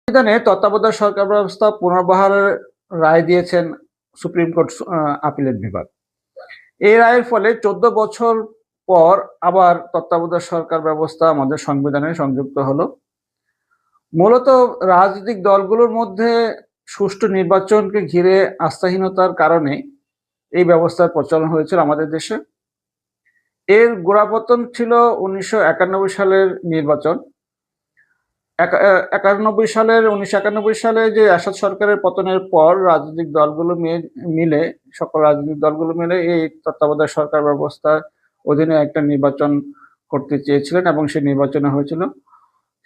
সংবিধানে তত্ত্বাবধায়ক সরকার ব্যবস্থা পুনর্বহালের রায় দিয়েছেন সুপ্রিম কোর্ট আপিলেট বিভাগ। এই রায়ের ফলে 14 বছর পর আবার তত্ত্বাবধায়ক সরকার ব্যবস্থা আমাদের সংবিধানে সংযুক্ত হলো। মূলত রাজনৈতিক দলগুলোর মধ্যে সুষ্ঠু নির্বাচনকে ঘিরে আস্থাহীনতার কারণে এই ব্যবস্থার প্রচলন হয়েছিল আমাদের দেশে। এর গোড়াপত্তন ছিল 1991 সালের নির্বাচন। 1991 সালে যে আসাদ সরকারের পতনের পর রাজনৈতিক দলগুলো মিলে সকল রাজনৈতিক দলগুলো মিলে এই তত্ত্বাবধায়ক সরকার ব্যবস্থার অধীনে একটা নির্বাচন করতে চেয়েছিলেন এবং সেই নির্বাচনে হয়েছিল।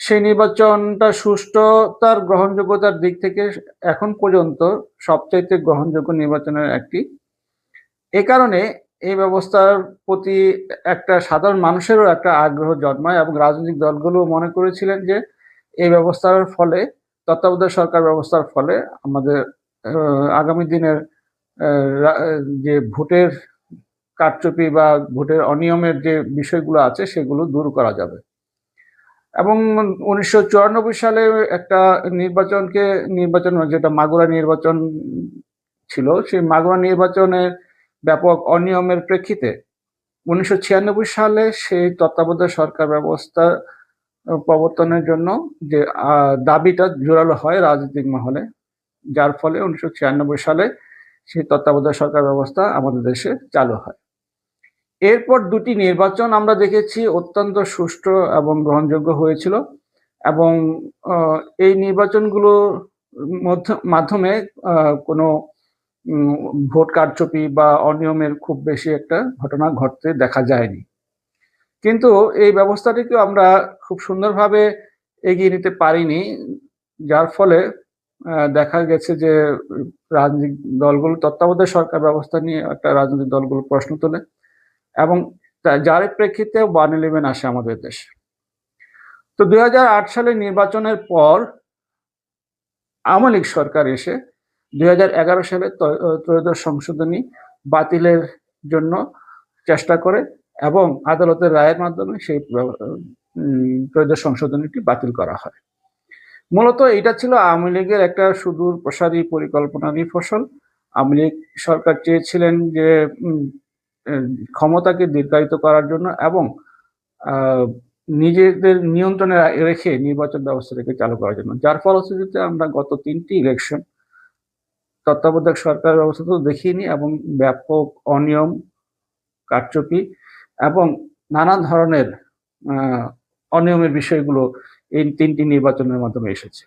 সেই নির্বাচনটা সুষ্ঠুতার গ্রহণযোগ্যতার দিক থেকে এখন পর্যন্ত সবচাইতে গ্রহণযোগ্য নির্বাচনের একটি। এ কারণে এই ব্যবস্থার প্রতি একটা সাধারণ মানুষেরও একটা আগ্রহ জন্মায় এবং রাজনৈতিক দলগুলো মনে করেছিলেন যে এই ব্যবস্থার ফলে তত্ত্বাবধায়ক সরকার ব্যবস্থার ফলে আমাদের আগামী দিনের যে ভোটের কারচুপি বা ভোটের অনিয়মের যে বিষয়গুলো আছে সেগুলো দূর করা যাবে। এবং 1994 সালে একটা নির্বাচন যেটা মাগুরা নির্বাচন ছিল, সেই মাগুরা নির্বাচনের ব্যাপক অনিয়মের প্রেক্ষিতে 1996 সালে সেই তত্ত্বাবধায়ক সরকার ব্যবস্থা প্রবর্তনের জন্য যে দাবিটা জোরালো হয় রাজনৈতিক মহলে, যার ফলে 1996 সালে সেই তত্ত্বাবধায়ক সরকার ব্যবস্থা আমাদের দেশে চালু হয়। এরপর দুটি নির্বাচন আমরা দেখেছি অত্যন্ত সুষ্ঠু এবং গ্রহণযোগ্য হয়েছিল এবং এই নির্বাচনগুলোর মাধ্যমে কোনো ভোট কারচুপি বা অনিয়মের খুব বেশি একটা ঘটনা ঘটতে দেখা যায়নি। কিন্তু এই ব্যবস্থাটিকে আমরা খুব সুন্দরভাবে এগিয়ে নিতে পারিনি, যার ফলে দেখা গেছে যে রাজনৈতিক দলগুলো তত্ত্বাবধায়ক সরকার ব্যবস্থা নিয়ে একটা রাজনৈতিক দলগুলো প্রশ্ন তোলে এবং যার প্রেক্ষিতে 1-11 আসে আমাদের দেশে। তো 2008 সালের নির্বাচনের পর আওয়ামী লীগ সরকার এসে 2011 সালে ত্রয়োদশ সংশোধনী বাতিলের জন্য চেষ্টা করে এবং আদালতের রায়ের মাধ্যমে সেই ত্রয়োদশ সংশোধনীটি বাতিল করা হয়। মূলত এটা ছিল আওয়ামী লীগের একটা সুদূর প্রসারী পরিকল্পনারই ফসল। আওয়ামী লীগ সরকার চেয়েছিলেন যে ক্ষমতাকে দীর্ঘায়িত করার জন্য এবং নিজেদের নিয়ন্ত্রণে রেখে নির্বাচন ব্যবস্থাটাকে চালু করার জন্য, যার ফলশ্রুতিতে আমরা গত 3টি ইলেকশন তত্ত্বাবধায়ক সরকার ব্যবস্থা তো দেখিনি এবং ব্যাপক অনিয়ম, কারচুপি এবং নানা ধরনের অনিয়মের বিষয়গুলো এই 3টি নির্বাচনের মাধ্যমে এসেছে।